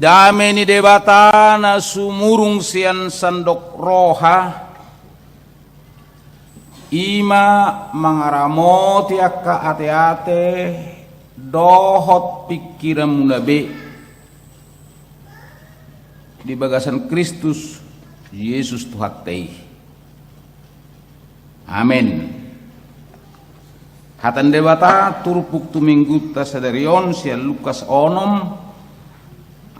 Dame ni debata na sumurung sian sandok roha ima mangaramo tiaka ate-ate dohot pikiran munabe di bagasan Kristus Yesus Tuhan teh. Amin. Hatan debata turpuk tu minggu tasadarion sia Lukas onom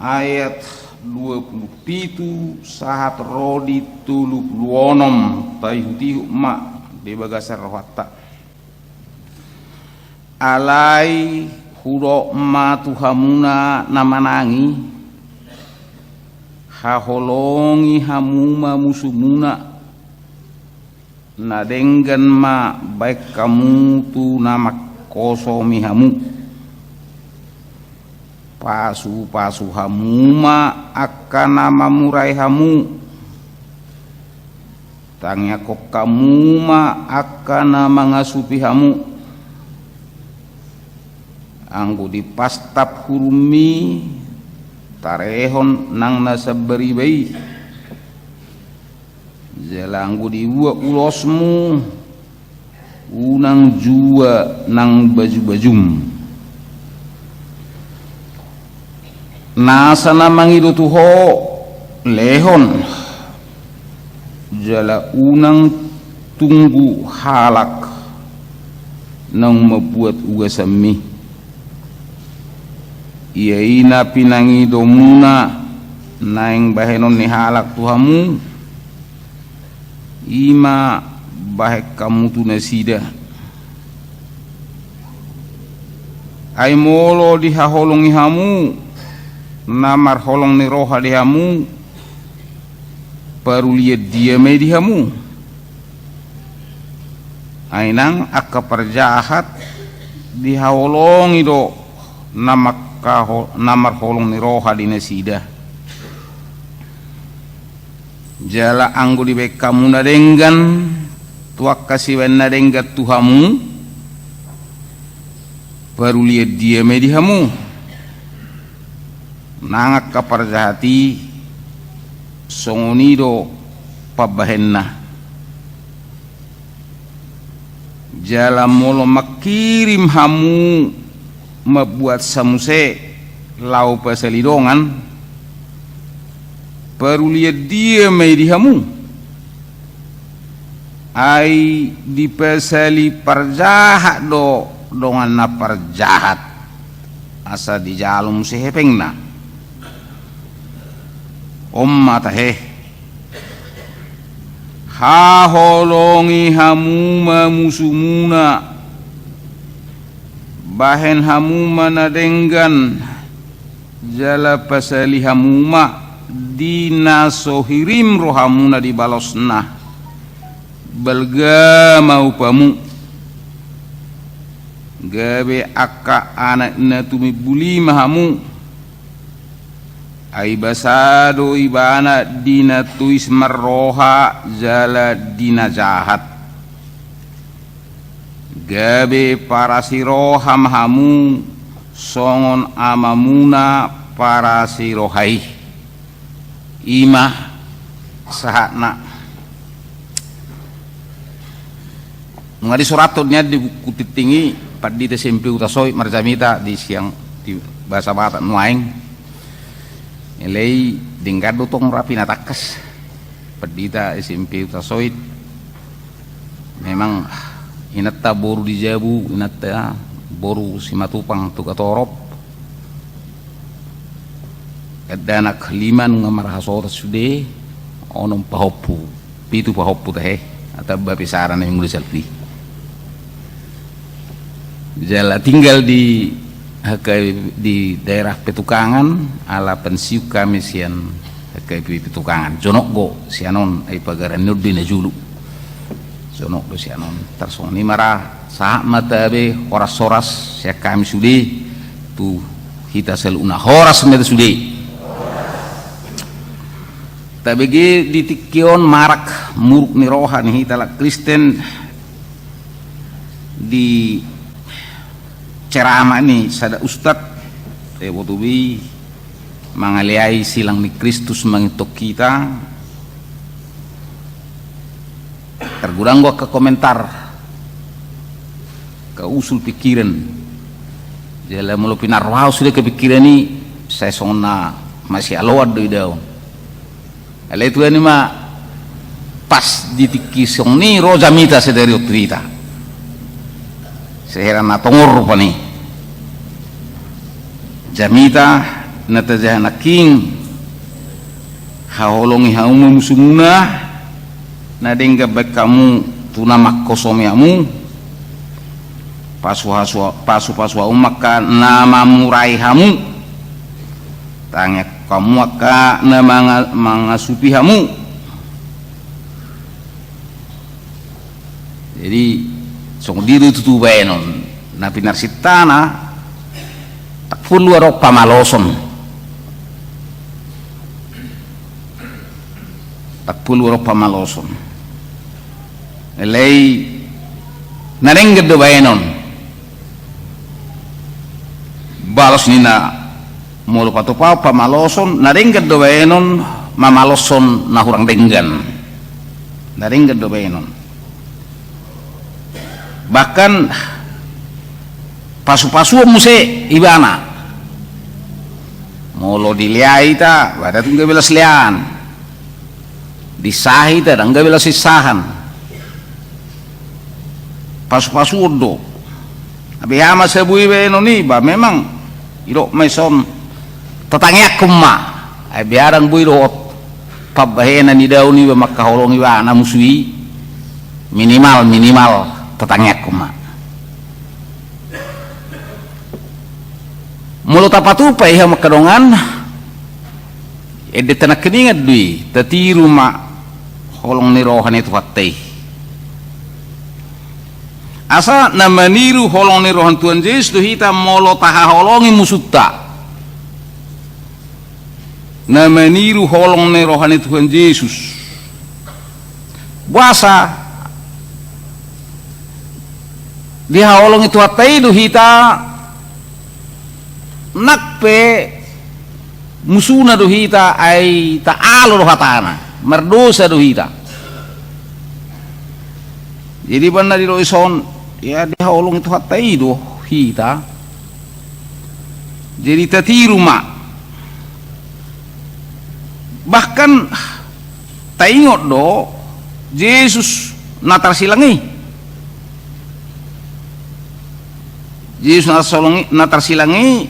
ayat 27 sahat rodi tulu luonom tayhuti ma di bagasar rohata alai huro ma tuhamuna namanangi haholongi hamuma musumuna nadenggan ma baik kamu tu nama kosomi hamu pasu hamu ma akan nama murai hamu tangnya kok kamu ma akan nama ngasupi hamu anggu di pastap hurumi tarehon nang nasabari bayi jelanggu di uwa ulosmu unang jua nang baju-bajum nasa namang itu tuho lehon jala unang tunggu halak nang membuat uga semi ina pinangi domuna naing bahenon ni halak tuhamu ima bahek kamu tu nasida ay molo di haholongi hamu namar holong ni roha di hamu baru lihat dia me di hamu ay nang akka perjahat di haholongi do namar holong ni roha di nasida jala anggo di baik kamu nadenggan tuak kasiwan nadenggat tuhamu baru lihat dia me di hamu nangak kaparjahati songonido pabahenna jala molo makirim hamu membuat samuse lau pasalidongan baru lihat dia mai di hamu ai dipesali parjahat do dongan na parjahat asa di jalum sehepengna omma tahe ha holongi hamu musumuna bahen hamu manadenggan jala pasali hamuma dina sohirim rohamuna di balosna belga mau pamu gabe akka anak na tumi buli mahamu ai basado ibana dina tuis marroha jala dina jahat gabe para siroham hamu songon amamuna para sirohai ima sahakna ngadi suratnya di bukti tinggi padi SMP utasoi marjamita di siang di bahasa Batak nuaing elei dingkado tong rapi natakas padita SMP utasoi memang inatta boru di jabu inatta boru simatupang tukatorop ada anak lima ngamar hasota sude onom pahopu pitu pahopu teh atau bapi saran yang mulai selfie jala tinggal di daerah Petukangan ala pensiu kami sian Petukangan jonok go sianon ai pagaran nurdina julu jonok go sianon tersoni marah sahak mata be horas-horas sia kami sude tu kita seluna horas meta sude tabegi ditikion marak muruk ni roha nih talak Kristen di ceramah nih sada ustad botubi mangaliai silang ni Kristus mengitok kita. Tergurang gua ke komentar, ke usul pikiran. Jala mulu pinarwau sudah kepikiran ni saya sona masih alawad do daun. Ala itu ni mah pas ditikisong ni roja mita sedari utrita. Seheran na tongor pa ni. Jamita natajah na king haholongi haumu musumuna na dengga baik kamu tunamak kosomiamu pasu maka nama murai hamu tanya kamu maka nama mangasupi hamu. Jadi song diri tutu baenon na pinarsitana tak perlu arok pamaloson, tak perlu arok pamaloson. Elai narengget do baenon balos nina mulu patopa pamaloson narengget do baenon mamaloson na hurang denggan narengget do baenon. Bahkan pasu-pasu muse ibana molo diliai ta pada tunggu belas lian disahi ta dangga belas sisahan pasu-pasu do abi ama sebui beno ni ba memang iro maison tetangnya kumma ai biarang bui do pabahena ni dauni ba makaholongi ba na musui minimal tetangnya kumma mulut apa tu pa iha makadongan ede tanak keningat dui tatiru ma holong ni rohan itu hattei asa nama niru holong ni rohan Tuhan Yesus tu hita molo taha holongi musutta nama niru holong ni rohan Tuhan Yesus buasa dia holong itu hattei tu hita nakpe musuna do hita ay taalo do hatana merdosa do hita. Jadi banda di roison ya dia holong itu hatai do hita. Jadi tatiru ma bahkan taingot do Yesus natar silangi Yesus natar silangi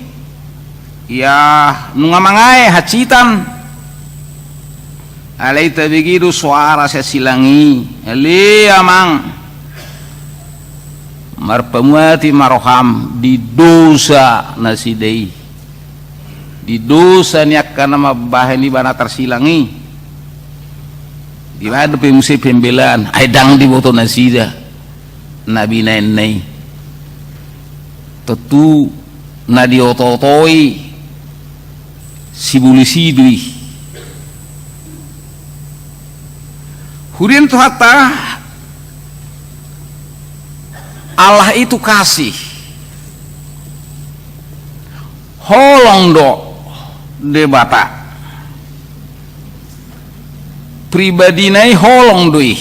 ya nungamangai hacitan alai tabigiru suara saya silangi ali amang marpamuati maroham di dosa nasidei di dosa niak kana mabahani bana tersilangi di mana musim pembelaan aidang di boto nasida nabi nenei tentu nadi ototoi sibulisidui hurian tu hatta Allah itu kasih holong do debata pribadi nai holong dui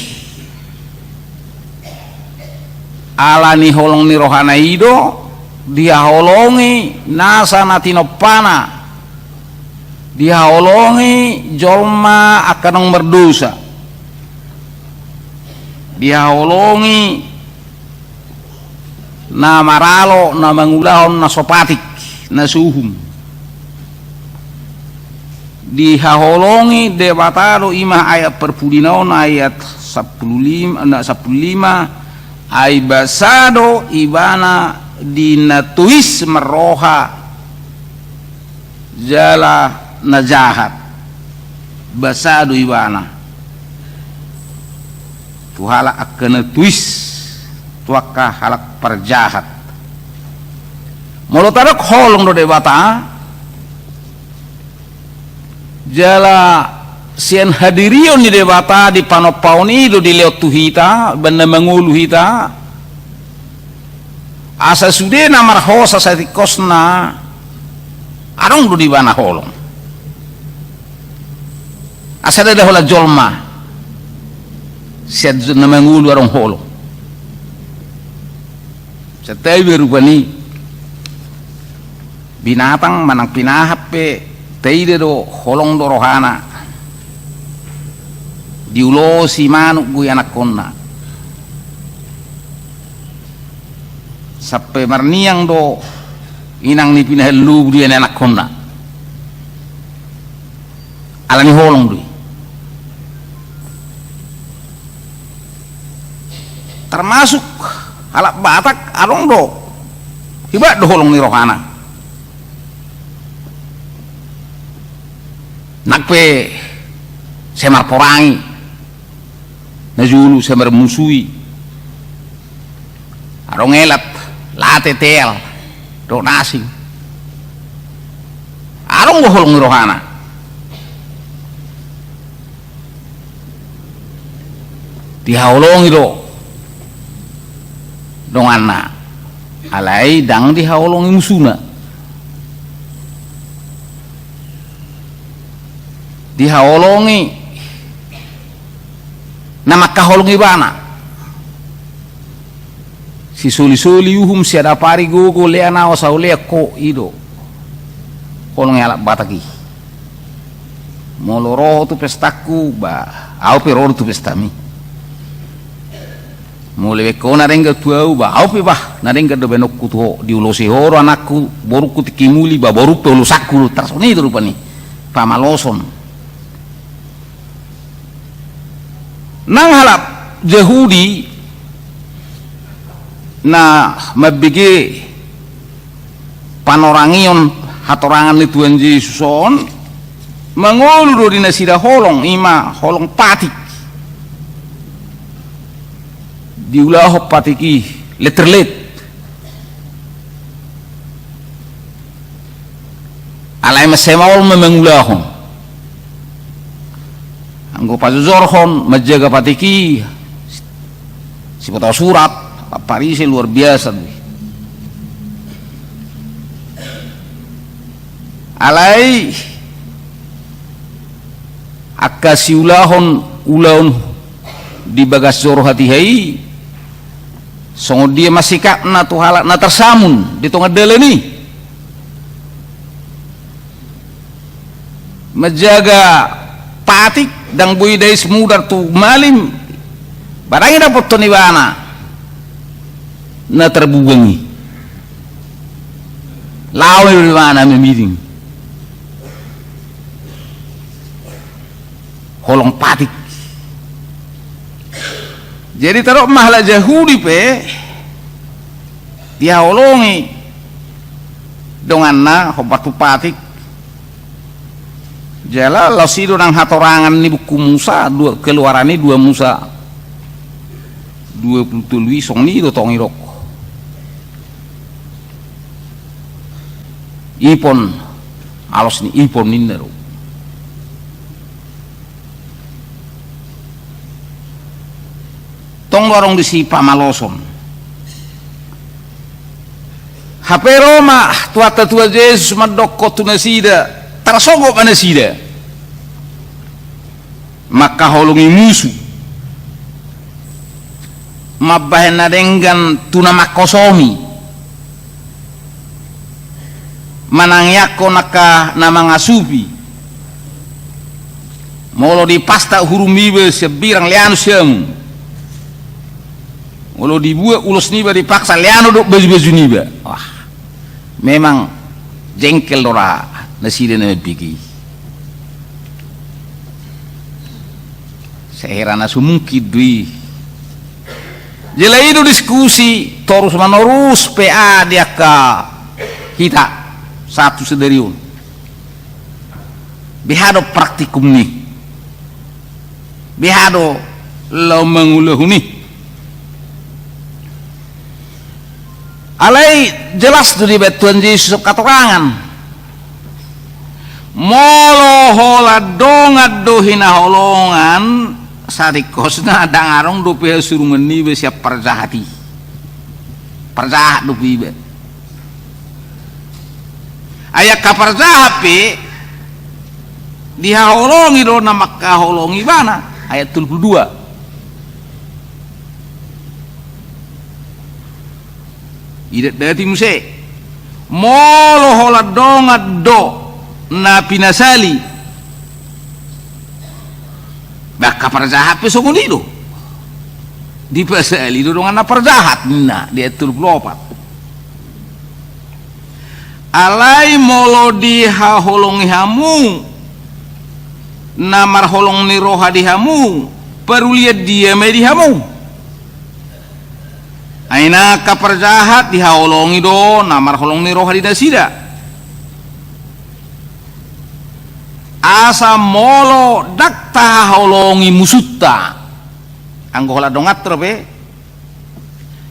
alani holong ni rohana ido dia holongi nasa natinopana dia holongi jolma akan berdosa dia holongi na maralo na mangulahon na sopatik na suhum dihaholongi debatado ima ayat perpulinaon ayat 15 ay basado ibana dinatuis meroha jala najahat basado ibana tuhala akan tuis tuaka halak perjahat molotarok holong do debata jala sian hadirion di debata di panopauni do di leot tuhita benda mengulu hita asa sude namar hosa satikosna arong do di bana holong asada dah hola jolma siad na mangulu arong holo setai berubani binatang manang pinahape teide do holong do rohana diulo si manuk gue anak konna sampai marniang do inang ni pinah lu dia anak konna alani holong dui termasuk alak Batak arong do hibat do holong ni rohana nakpe semar porangi na Zulu semar musui arong elat late tel do nasi arong do holong ni rohana dihaolongi do dong anak alai dang dihaolongi musuna dihaolongi nama kaholongi bana si suli-suli uhum si ada pari gogo leana wasau lea ko ido holongi alak Bataki moloro tu pestaku ba au pero tu pestami mulai ko na renga tuau ba au pe bah na renga do benok kuto diulosi horo anakku boru kutikimuli ba boru pe ulusaku tersoni itu rupani pamaloson nang halap Yahudi na mabige panorangion hatorangan itu Tuhan Yesuson mangulu di nasida holong ima holong patik diulah patiki letterlet alai masemawol memangulahon anggo pazorhon menjaga patiki si potong surat Parisi luar biasa alai akasi ulahon di bagas zoro hati hai songo dia masih kak na tu halak na tersamun di tengah dele ni menjaga patik dan bui dari semudar tu malim barangnya dapat toni bana na terbubangi lawe di mana memiring holong patik. Jadi taruh mahala Yahudi pe dia holongi donganna hobatu patik jala lasido nang hatorangan ni buku Musa dua keluaran ni dua Musa 20 lui song ni do tongi rok ipon alos ni ipon ninero tong lorong di si pamaloson HP Roma tuata tua Yesus madokko tunasida tarasogok manasida maka holongi musuh mabahen nadenggan tuna makosomi manangyako naka nama ngasupi molo di pasta hurumibe sebirang lianu siamu walau dibuat ulos niba dipaksa liano dok baju-baju niba wah memang jengkel dora nasida na bigi seherana sumungki dui jela itu diskusi terus menerus PA dia ke kita satu sederiun bihado praktikum nih bihado lo mengulahu nih alai jelas dari Tuhan Yesus katorangan molo hola dongat dohina holongan sadikosna adang arong dope suruh menibe siap perjahati perjahat dope ayak kaparjahape dihaolongi do na makaholongi bana ayat 32. Idat dati muse molo hola dongat do na pinasali baka parjahat pe songuni do di pasali do dengan na parjahat na di ayat 34. Alai molo dihaholongi hamu namar holong ni roha di hamu perlu lihat dia me di hamu aina kaparjahat dihaolongi do namar holong ni roha di dasida asa molo dakta holongi musutta anggo hola dongat terbe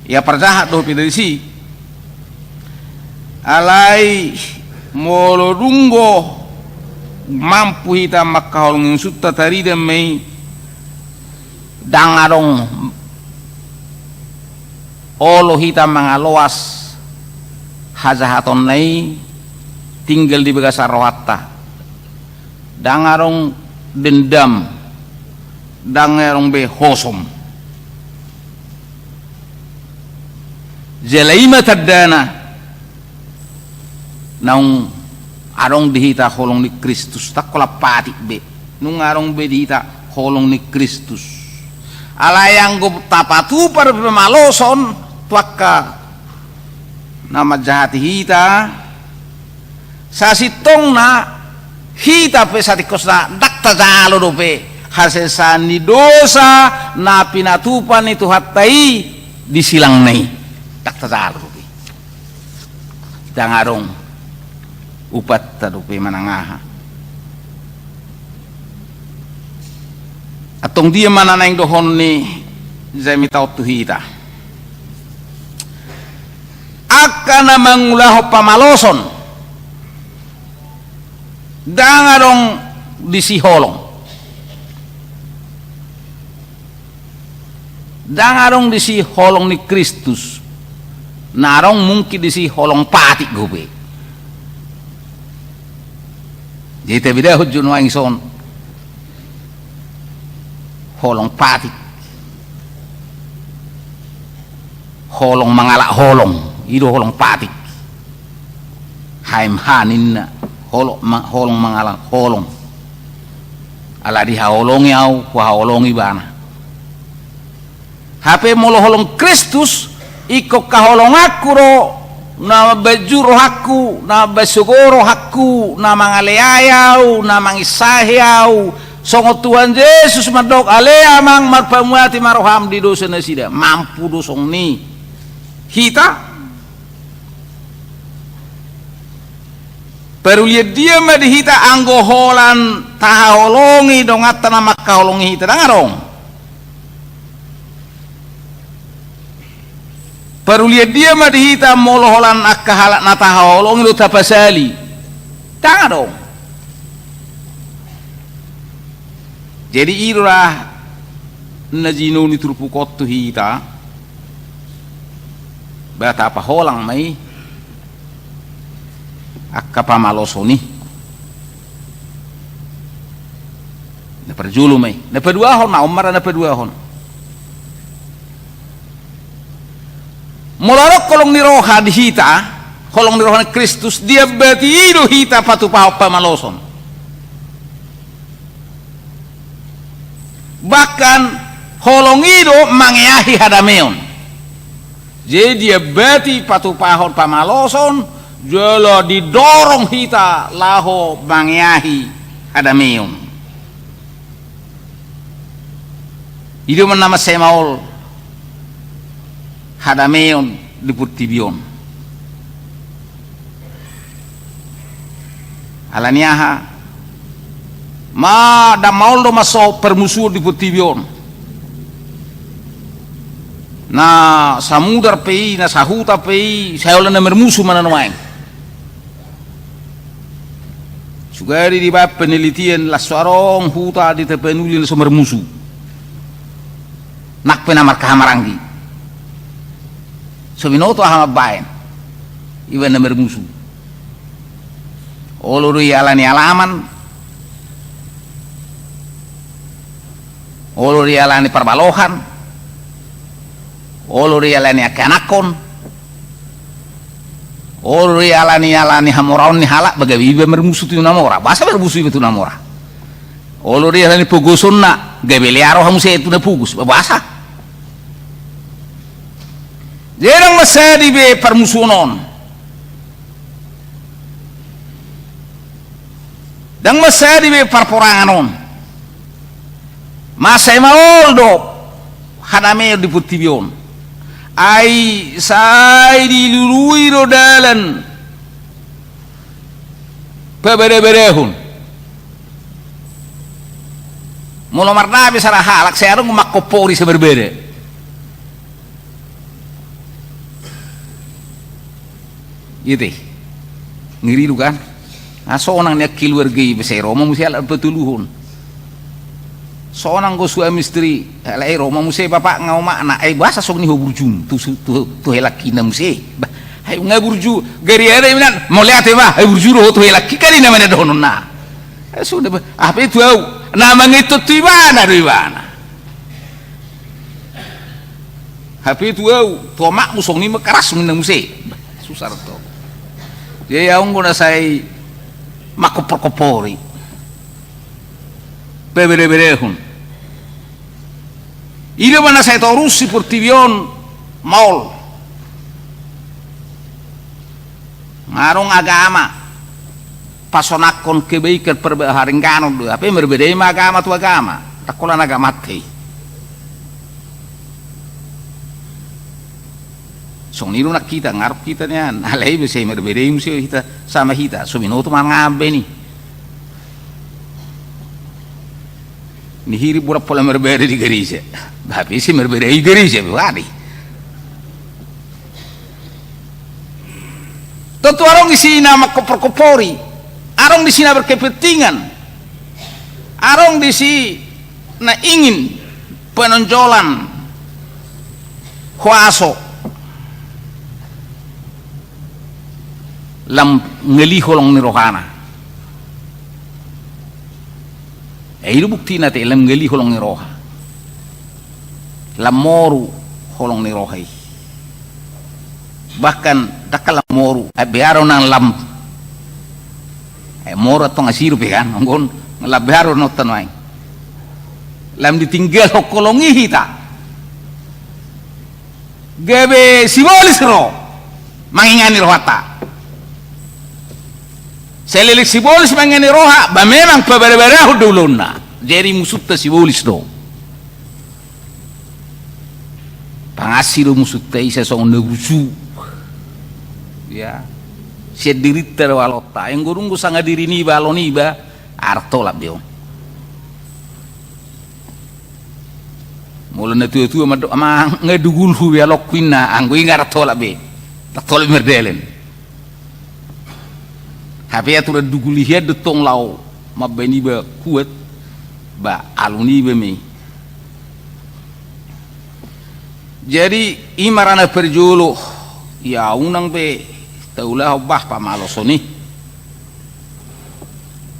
ya parjahat do pidasi alai molo dunggo mampu hita makaholongi musutta tarida mei dangarong olo hita mangaloas hajahaton nai tinggal di begasar rohatta dangarong dendam dangarong be hosom jalaima tadana naung arong dihita holong ni Kristus takola pati be nung arong be dihita holong ni Kristus alayang go tapatu par pemaloson tuaka nama jahati hita sasitong na hita pe satikos na dakta jalo do pe hasesani dosa na pinatupan itu hatai disilang nai dakta jalo do pe dangarong upat do pe manangaha atong dia mananaing dohon ni zami tau tu hita akana mangulaho pamaloson dangarong disiholong ni Kristus narong mungkin disiholong pati gobe jadi beda hujun wangson holong pati holong mangalak holong ido holong patik haim haninna holong mangalang holong ala dihaolongi au kuhaolongi bana hape molo holong Kristus iko kaholong aku ro na bajuro haku na basugoro haku na mangaleayau na mangisahiyau songo Tuhan Yesus madok alea mang marpamuati maroham di dosa nasida mampu dosong ni hita Pero lihat dia mah dihita anggo holan taholongi dongat tanah makaholongi hita dangarong. Pero lihat dia mah dihita molo holan akahalak na taholongi lo tapasali dangarong. Jadi irah najino ni turpukot tu hita bata apa holang mai akka pamalosoni na perjulu mai na peduahon na umar na peduahon molarok kolong ni roha di hita kolong ni roha Kristus dia batido hita patu pamaloson bahkan holong ido mangiahi hadameon jadi dia bati patu pahon pamaloson jolo didorong hita laho mangiahi hadameon itu menama semaul hadameon di putibion alaniaha ma damaul do maso permusuh di putibion na samudar pei na sahuta pei sayola na mermusuh mana noaing sugari di bab penelitian la suarong huta di tepenulin so mermusuh nak penamar kahamaranggi so binoto ahama baen iwan na mermusuh oloro alani alaman olo rialani parbalohan, olo rialani akanakon, olo rialani hamoraon ni halak bagawi iba mermusuh tu namora, bahasa bermusuh itu namora, olo rialani pogosonna gawe liaro hamuse itu na pugus, bahasa. Jerang masadi be permusunon, dang masadi be perporanganon. Masa maoldo hadame di putibion ai sai di lului rodalan pebere-berehun mula mardabe sara halak saya arung makopori seberbere gitu ngiri lu kan aso nang nek keluarga besar Roma mesti ala betuluhun seorang go suami istri elai Roma muse bapak ngau makna bahasa sok ni hoburjum tu helaki na muse hai ngaburju gari ada minan mau lihat ba hai burju ro tu helaki kali namanya dononna sudah apa itu nama itu tibana ribana tapi itu tu mak musong ni keras minang muse susah to dia yang guna saya makopor-kopori bebere-berehun. Ida mana saya tahu si Portivion maul ngarung agama pasonakon kebaikan perbaharingkanon dua apa yang berbeda sama agama tu agama takulan agama teh song niru nak kita ngarep kita nya alai bisa berbeda musuh kita sama kita sumino tu mangabe nih nihiri pura pola berbeda di gereja tapi sih berbeda di gereja wadi tentu orang di sini nama kopor-kopori orang di sini berkepentingan orang di sini na ingin penonjolan kuaso lam ngeli holong ni rohana itu bukti nanti lam ngeli holong ni roha lam moru holong ni rohai bahkan dakal lam moru biaro nang lam moru atau ngasiru kan nggon ngelabiaro notan wae lam ditinggal hokolongi hita gebe sibolis ro mangingani rohata selilik sibolis mangingani roha ba memang pabare-bare duluna jadi musuh ta sibolis do pangasiru musuh ta isa so negusu ya si diriter walota yang gurunggu sanga diri ni baloni ba arto lab dio mulane tu ama ngedugul hu ya lokwina anggo ingar to labe tol merdelen tapi atur dugul hiad de tong law mabeni ba kuat ba aluni be me jadi imarana perjolo ya unang be taulah bah pamalosoni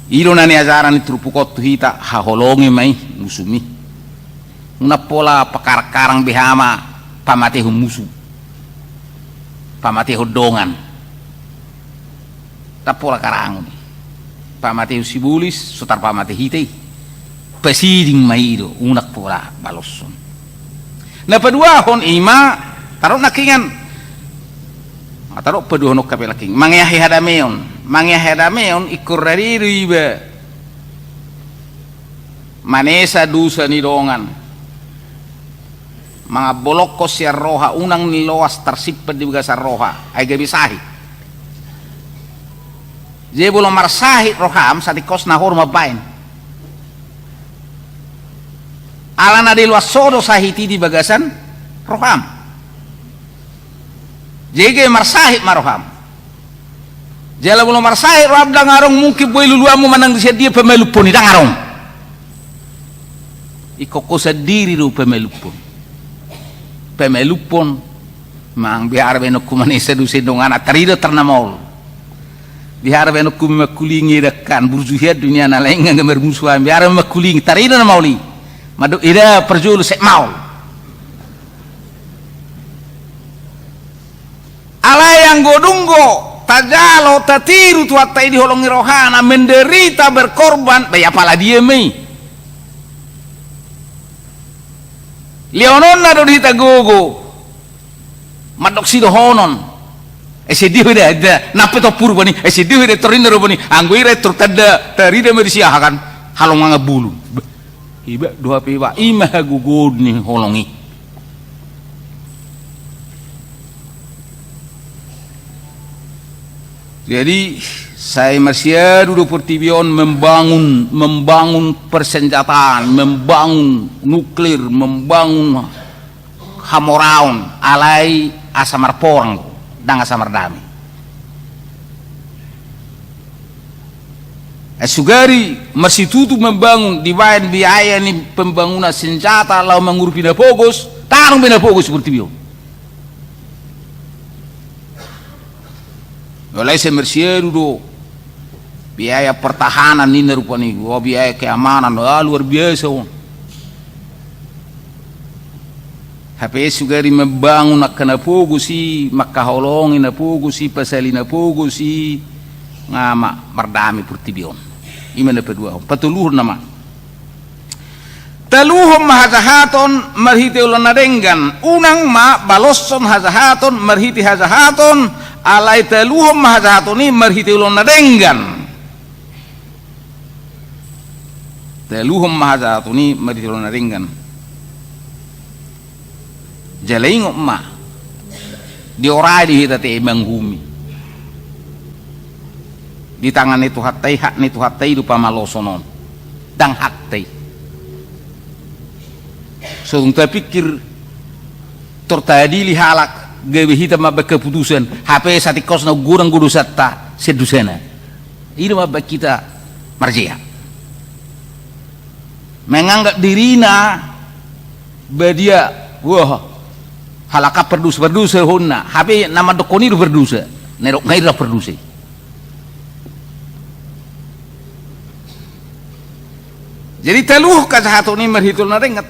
ilo nani ajaran trupukot hita haholongi mai musumi una pola pakar-karang behama pamate musuh pamate hodongan ta pola karang pamate sibulis sutar pamate hite pesiding maido unak pola baloson na padua hon ima tarok nakingan tarok padua nok kapelaking mangyahi hadameon ikur dari riba manesa dusa nidongan mga bolokos ya roha unang niloas tersipat di bagasa roha ay gabi sahi je belum marsahi roham sa di kos nahor mabain ala na di luas sodo sahiti di bagasan roham jege marsahi maroham jala belum marsahi roham da ngarong mungkin boy luluamu manang di dia pemelupon da ngarong ikoko sadiri ru pemelupon mang biar benok kumanesa du sedongan atarida ternamol biar benok kumakulingi rekan burjuhiat dunia na lain ngamer musuhan biar makuling tarida na mauli Madu ida perjulu sek mau. Ala yang godunggo tajalo tatiru tuatai diholongi rohana menderita berkorban bayi apalah dia mei leonon nado dihita gogo madok sido honon ese dio ada nape to purba ni ese dio de torindo bani angguire turtada tarida medisia akan halong nga bulu iba dua piwa imah gugod ni holongi. Jadi saya masih duduk pertibion membangun persenjataan, membangun nuklir, membangun hamoraun alai asamar porang dan asamar dami. Sugari masih tutup membangun dibayar biaya ni pembangunan senjata lalu mengurus bina fokus, tarung bina fokus pertibion. Oleh semersier do biaya pertahanan ini rupanya biaya keamanan luar biasa. HPS juga membangun nak pogusi makaholongi na pogusi pasali na pogusi ngama mardami pertibion. Imana pedua patuluhur nama taluhum hazahaton marhiti ulan nadenggan unang ma balosson hazahaton marhiti hazahaton alai taluhum hazahatoni marhiti ulan nadenggan taluhum hazahatoni marhiti ulan nadenggan jalaingok ma diorai di hita te manghumi di tangan itu hatai hak itu hatai lupa malosonon dang hatai so kita pikir tertadili halak gawe hita mabak keputusan HP sati kos na gurang gudu satta sedusena ini mabak kita marjia menganggap dirina badia wah halaka berdosa honna HP nama dokoni berdosa nerok ngaira berdosa. Jadi teluh kasahatoni merhitul na ringat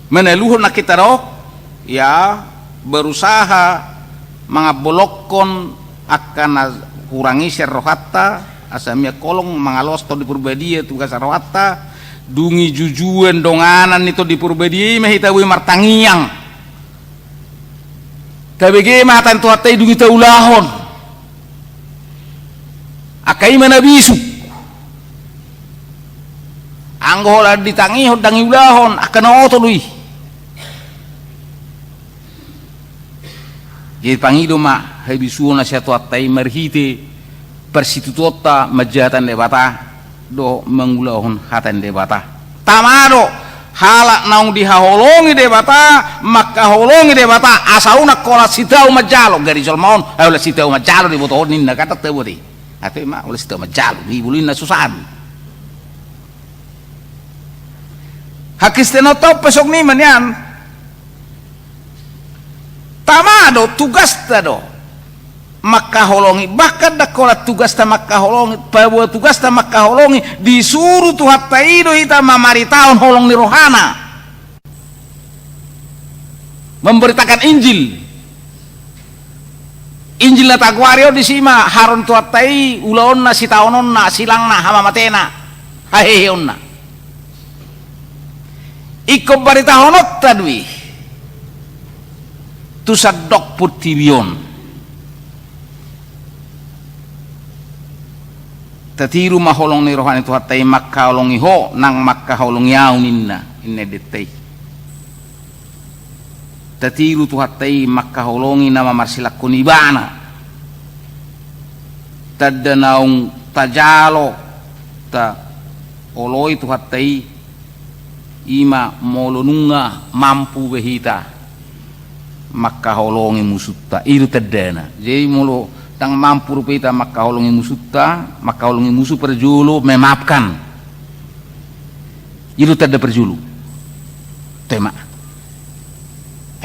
meneluh na kita roh ya berusaha mengabolokon akan kurangi serrohata asamia kolong mengalos to di purbadia tugas serrohata dungi jujuan donganan itu di purbadia mehitawi martangiang tabege matan tuatai dungi taulahon akai mana bisu anggola ditangi hodang ulahon akan oto lui jadi pangido ma habisuona satu atai marhite persitutota majatan debata do mengulahon hatan debata tamado halak naung dihaholongi debata maka holongi debata asauna kola sitau majalo gari solmaon oleh sitau majalo di botoh ninna kata teboti atau ma oleh sitau majalo di bulina susan hakisteno tau pesok ni manyan tamado tugas tado makaholongi bahkan dakola tugas ta makaholongi pabuah tugas ta makaholongi disuruh tuhat taido hita mamari tahun holong ni rohana memberitakan Injil na tagwario di sima haron tuhat tai ulaon na sitaonon na silang na hamamatena haheheon na iko barita honot tadwi tu sadok putibion tatiru maholong ni rohani tu hatai makka holongi ho nang makka holong yau ninna inne detai tatiru tu hatai makka holongi nama marsilakun ibana tadda naung tajalo ta oloi tu hatai ima molonunga mampu behita maka holongi musutta itu terdana jadi molo tang mampu rupita maka holongi musutta maka holongi musuh perjulu memaafkan itu terda perjulu tema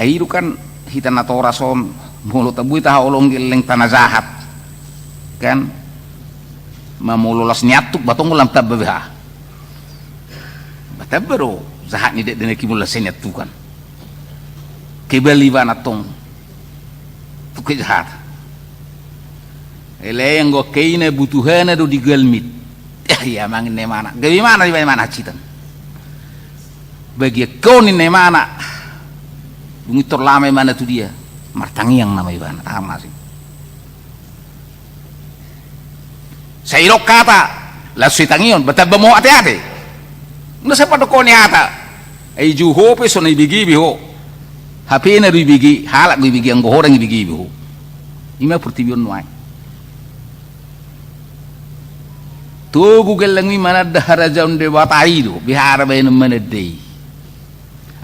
itu kan hita natora son molo tabu ita holongi leng tanah zahat kan mamololas nyatuk batong ulam tabbeha tabero zahat ni dek kimula senyat tukan kebali bana tong tuke jahat ele yang go keine butuhana do digelmit ya mangin ne mana gawi mana di mana citan bagi kau ni ne mana bungi terlama mana tu dia martangi yang nama ibana tahu masih saya kata la suitangion betul bemo hati-hati nggak siapa dokoni hata ai juho pe so ni bigi biho HP na bigi halak bigi ang gohorang bigi biho ima pertibion nuai tu Google lang mi mana dahara jaun de batai do bihara bayin mana dei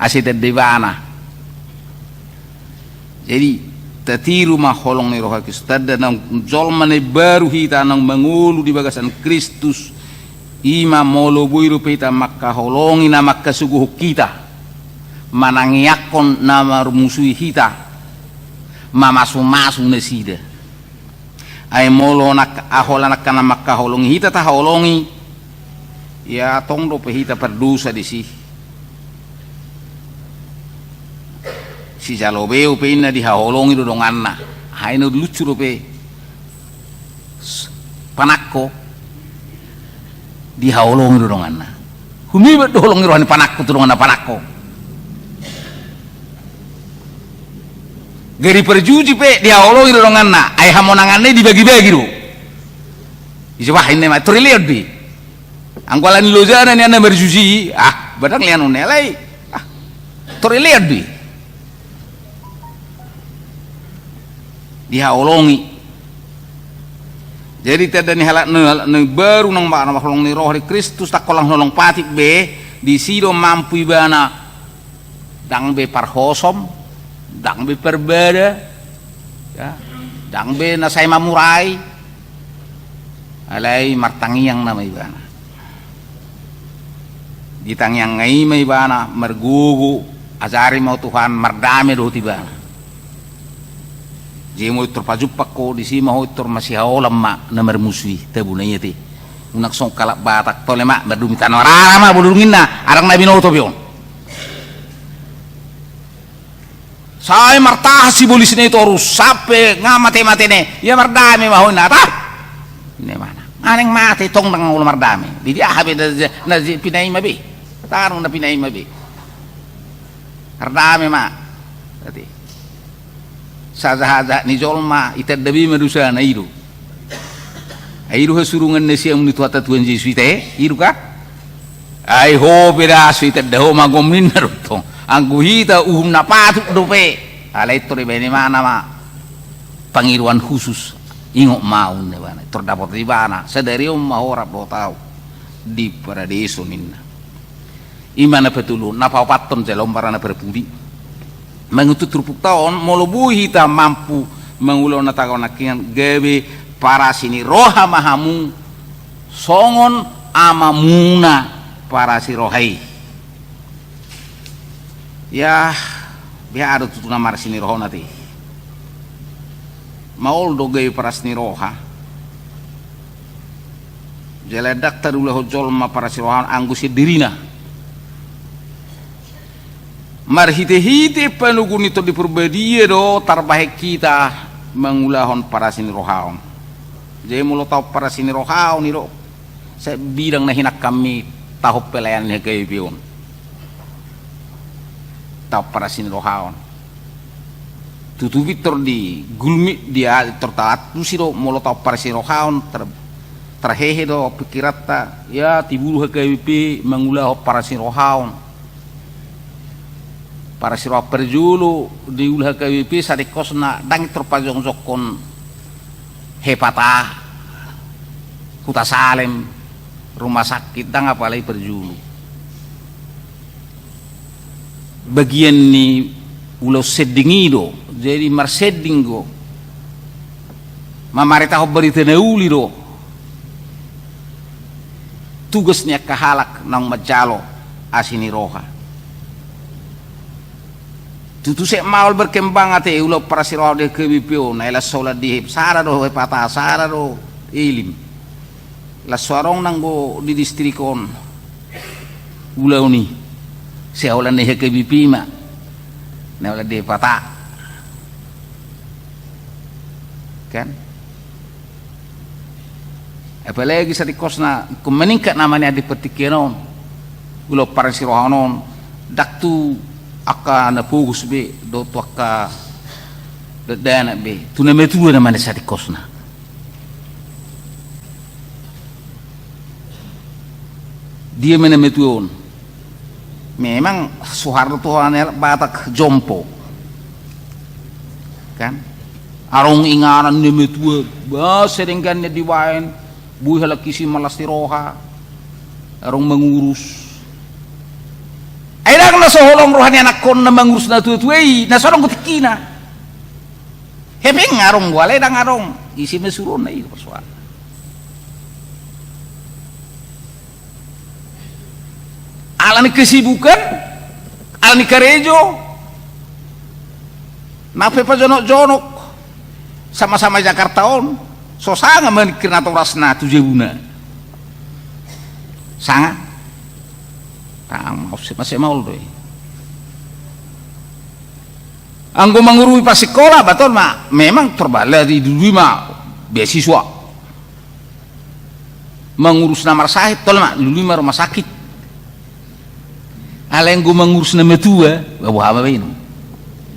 asita devana jadi tatiru ma holong ni roha kistada nang jolmane baru hita nang mangulu di bagasan Kristus ima molo buiru pita makka holongi na makka suguh kita manangiakon nama musuhi hita mamasu-masu nesida ay molo nak ahola nak kana makka holongi hita ta holongi ya tong do pe hita perdosa di si jalobe pe inna di holongi do donganna haino lucu do pe panakko di holongi do donganna humi be do holongi rohani panakko to donganna panakko gari perjuji pe dia holongi do donganna ay hamonanganne dibagi-bagi do iswah inne ma triliun bi angkolan lojana ni anda berjuji badang lian unelai triliun bi dia holongi jadi tiada ni halak ne baru nang ba nama holong ni roh di Kristus tak kolang holong patik be di sido mampu ibana dang be parhosom dang be perbeda ya dang be nasai mamurai alai martangi yang nama ibana ditang yang ngai mai ibana mergugu azari mau Tuhan mardame do tibana jemo terpajupak ko di sima ho tor masih haolam ma namar muswi tabunaya ti unak song kalak batak tole ma berdumi tanora ma bulungin na arang nabi no to bion sai martah si bolis ne to rusape ngamate matene ya mardame ma ho na ta ne mana aneng mate tong nang ulo mardame di dia habe na pinai mabe tarung na pinai mabe mardame ma tadi saza ni jolma ita dabi madusa na iru hasurungan nesi amni tuata tuan Yesus ite iru ka ai ho beda suita daho magomin narutong anggu hita na patu dope alai tore bene mana ma pangiruan khusus ingok mau ne bana terdapat di bana sadari mahora do tau di paradiso ninna imana petulu napa paton jelom barana berbudi mengutuk terupuk tahun molobu hita mampu mengulau natakau nakingan gawe para sini roha mahamu songon amamuna para si rohai ya biar ada tutu nama sini roha nanti maul do gawe para sini roha jeledak tarulah hojol ma para si roha anggusi dirina marhite-hite penugun itu diperbedie do terbaik kita mengulahon para sini rohaon jadi mulo tahu para sini rohaon ni do saya bidang nahinak kami tahu pelayan ni kaya bion tahu para sini rohaon tutupi di gulmi dia tertaat tu sih do mulo tahu para sini rohaon terhehe do pikirata ya tibulu kaya bi mengulah para sini rohaon para sirwa perjulu di ulah KWP sadekosna dang terpajong jokon hepata Kuta Salem rumah sakit dang apalagi perjulu bagian ni ulau sedingido jadi marsedingo mamarita ho berita neuli do tugasnya kahalak nang majalo asini roha tutu sek maul berkembang ate ulo para siraw de kebipio na ila sola dihip sara do pata sara do ilim la suarong nang go di distrikon ulau ni seolah nih ke bipi mak nah de patah kan apalagi sa kosna kung meningkat namanya di petikinon ulo para si rohanon daktu aka na pugus be do to aka dana be tu na metu na man sa kosna dia mana metuon memang Soeharto Tuhan Batak jompo kan arong ingaran ni metu ba seringgan di wain buih laki si malas roha arong mengurus ay lang na soholong rohani anak kon na mengurus na tutuay na sorong kutikina hepeng arong wala dang arong isi mesuron na iyo persoalan alani kesibukan alani karejo nape pa jonok sama-sama Jakarta on so sanga menikir na torasna tujebuna sanga masih mau doy anggo mengurui pas sekolah betul mak memang terbalik di dulu mak beasiswa mengurus namar sahib tol mak dulu mak rumah sakit aleng go mengurus nama tua bahwa apa ini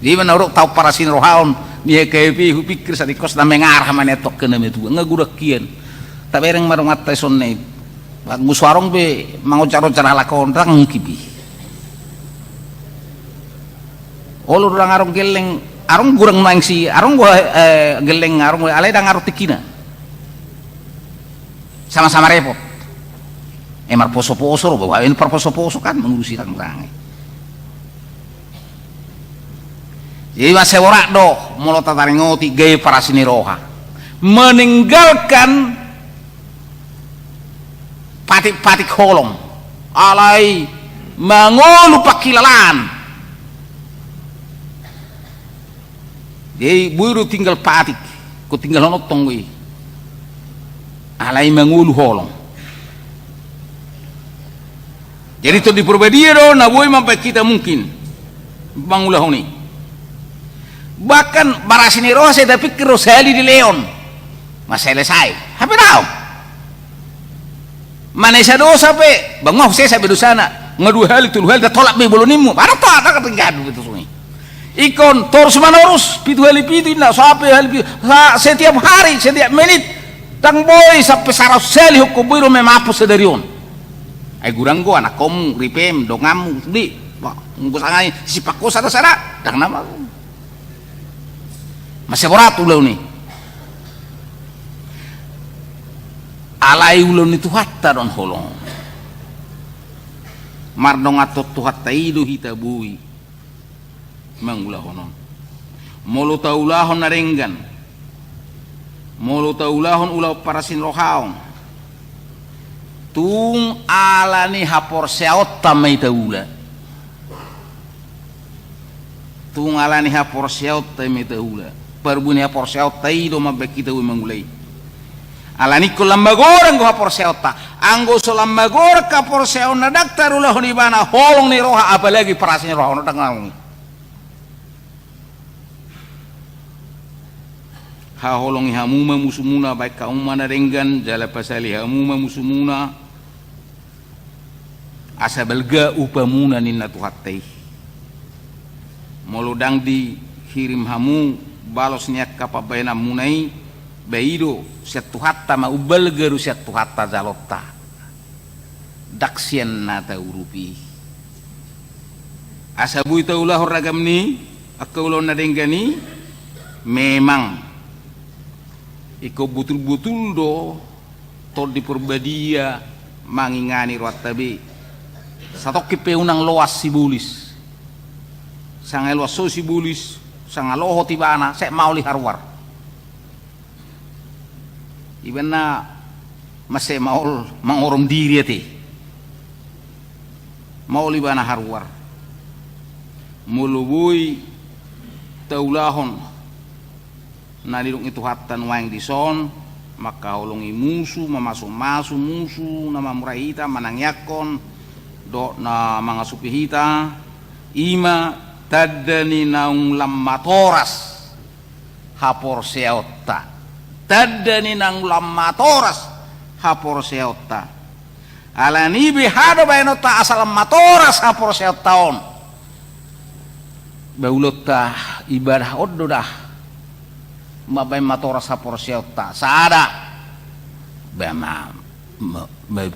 di mana orang tahu para sin rohaon dia kayak pikir sa kos na mengarah manetok ke nama tua ngagurak kian tapi yang marung atai sonne bagus warung be mangucar-ucar ala kontrang kibi olur orang arung geleng arung gurang nangsi arung gua geleng arung alai dang arung tikina sama-sama repot emar poso-poso bahwa ini perposo-poso kan mengurusi tang-tang jadi mas seworak doh mulu tataringoti gaya para sini roha meninggalkan patik-patik holong alai mangolu pakilalan jadi buru tinggal patik ku tinggal notong wi alai mangolu holong jadi itu di Purbadia do na boy mampai kita mungkin bangulah ini bahkan barasini roh saya dah pikir Rosali di Leon masih selesai apa tahu mana sa dosa pe bangoh saya sampai dosa na ngadu hal itu hal dah tolak be bolonimu para to ada ketinggalan itu sungai ikon terus menerus pitu hal pitu na sampai hal setiap hari setiap menit tang boy sampai sarau seli hukum biru memapus sedarion ay gurang go anak kom ripem dongamu di ngusangai si pakko sada-sada dang nama masih berat ulau nih alai ulun itu hatta don holong mardong atot tu hatta idu hita bui mangulah honon molo taulahon narenggan molo taulahon ulau parasin rohaon tung alani hapor seot tamai taula tung alani hapor seot tamai taula perbuni hapor seot taido mabek kita mangulai alani ko lambagorang go hapor seota anggo so lambagor ka por seona daktarulah ni bana holong ni roha apalagi parasnya roha ono dangang ha holong hamuma musumuna baik kaum mana renggan jala pasali hamuma musumuna asa belga upamuna ninna tuhatai molodang di hirim hamu balosnya kapabayna munai baido satu hatta ma ubal geru satu hatta zalota daksien nata urupi asabu itaulah ragam ni akaulah nadengani memang iko butul-butul do tol di Purbadia mangingani rotabi satok kipeunang loas sibulis sangai loas so sibulis sangaloho tibana sek mau li harwar ibana masih mau mangorom diri ati mau libana harwar mulubui taulahon nalilung itu hatan waing dison maka holongi musuh mamasuk musuh nama murahita manangyakon do na mga supihita ima tadani naung lamatoras hapor seotta tadani nang lamatoras hapor seotta alani bihado bainota asal lamatoras hapor seottaon baulota ibadah oddo dah mabay matoras hapor seotta saada bama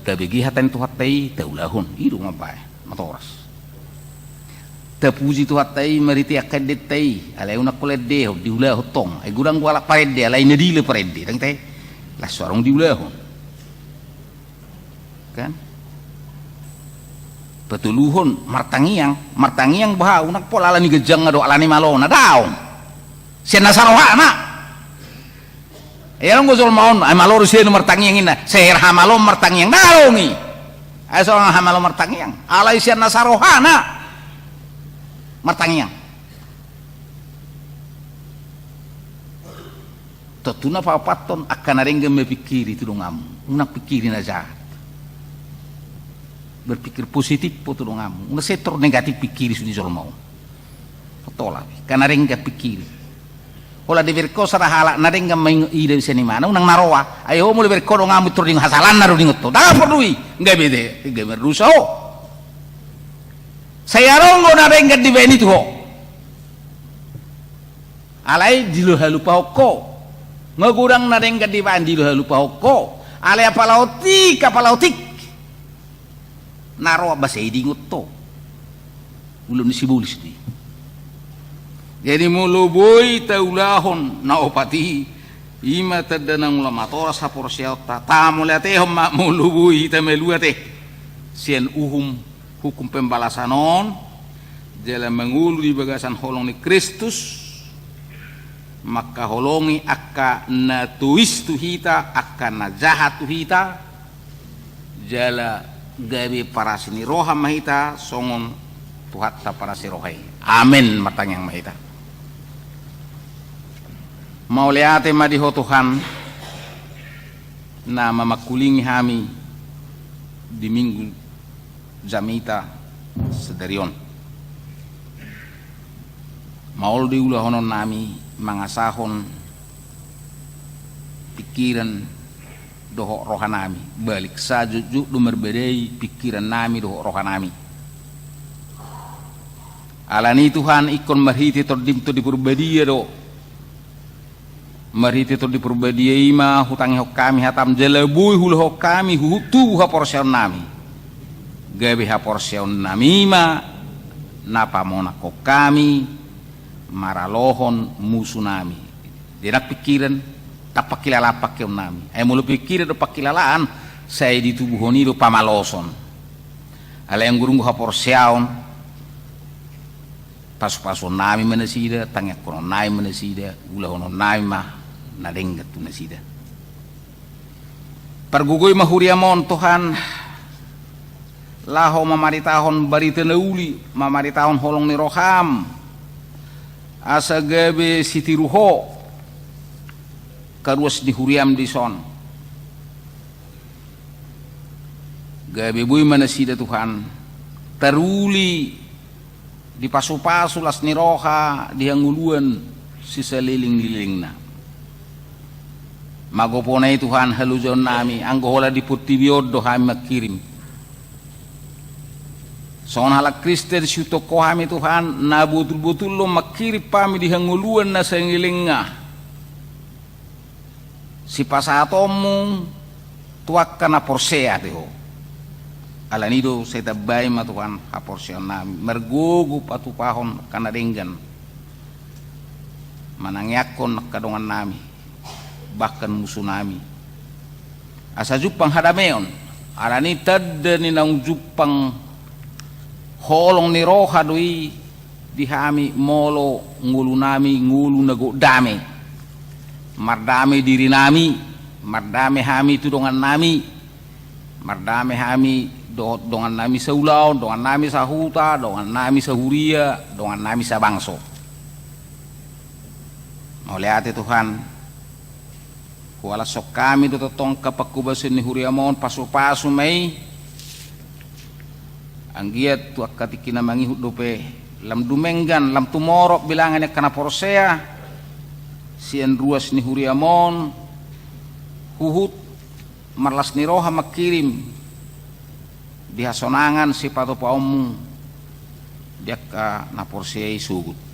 tabigi hatan tu hatai taulahun iru mabay matoras tapuji tu hatai mariti akadet tai alai una kolede diulah hotong ai gurang wala parede alai nadile parede tang tai la sorong diulahun kan petuluhun martangiang bahau nak pola alani gejang ado alani malona daun sian nasarohana yang gozol maun ay malor siya martangiang ina seher hamalom martangiang dalongi ay seorang hamalom martangiang alay siya nasarohana martangiang tatuna papaton akan naringgan mepikiri itu dong amu una pikirin aja berpikir positif po tu dong amu una setor negatif pikiri sudi zol mau tolak karena naringgan pikiri ola de berko sara hala naringga maing ide seni mana unang naroa ayo mo berko do ngamu tur ding hasalan naru ding to da perdui nggak bede nggak meruso saya rongo naringga di beni tu alai dilu halupa hoko ngagurang naringga di bani dilu halupa hoko alai apalautik naroa basai dingut to ulun sibulis di jadi muluboy taulahon na opati ima tadanang lamatoras hapor siota tamulatehom muluboy tameluate sian hukum pembalasanon jalan mengulu di bagasan holong ni Kristus maka holongi akka na tuis tuhita akka na jahat tuhita jala gabi para sini roha mahita songon tuhatta para si rohai amin matang yang mahita mau lihat madiho Tuhan na mamakulingi hami di minggu jamita sedarion maul diulah honon nami mangasahon pikiran doho rohanami balik sajuju dumerbedai pikiran nami doho rohanami alani Tuhan ikon marhiti tordimto di purbadia do marhiti to di purbadia ima hutangi hokami hatam jelebui hulu hokami hutu haporsion nami gabi haporsion nami ma napa mona kokami maralohon musunami dia pikiran tapak kilala pakion nami ay mulu pikiran do pakilalaan saya di tubuh honi do pamaloson ala yang gurung haporsion pasu-pasu nami menasida tangyak kono nami menasida gula hono nami mah nadenggat tu nasida pergugoy mahuriamon Tuhan laho mamaritahon barita nauli mamaritahon holong ni roham asa gabe sitiruho karuas di huriam di son gabe boy manasida Tuhan taruli di pasu-pasu las ni roha dihanguluan sisa liling-lilingna magoponay Tuhan halujon nami anggohola di putibiodo kami makirim son halak Kristen syuto ko kami Tuhan na butul-butul lo makirip kami dihanguluan na sa ngilinga si pasatomu tuak ka na porsea tiho alanido sa itabay ma Tuhan haporsyon nami mergugu patupahon kanadenggan manangyakon nakadongan nami bahkan musuh nami asa jupang hadameon alani tadda ni nang jupang holong ni roha doi dihami molo ngulu nami ngulu nago dame mardame diri nami mardame hami tudongan nami mardame hami dongan nami saulau dongan nami sahuta dongan nami sahuria dongan nami sabangso mau lihat Tuhan wala sok kami do tong kapakubasin ni huriamon pasu-pasu may anggiat tu akatikina mangihut dope lam dumenggan lam tumorok bilangannya kana porsea sian ruas ni huriamon huhut marlas ni roha makirim dihasonangan si pato paumu dia ka na porsea sugut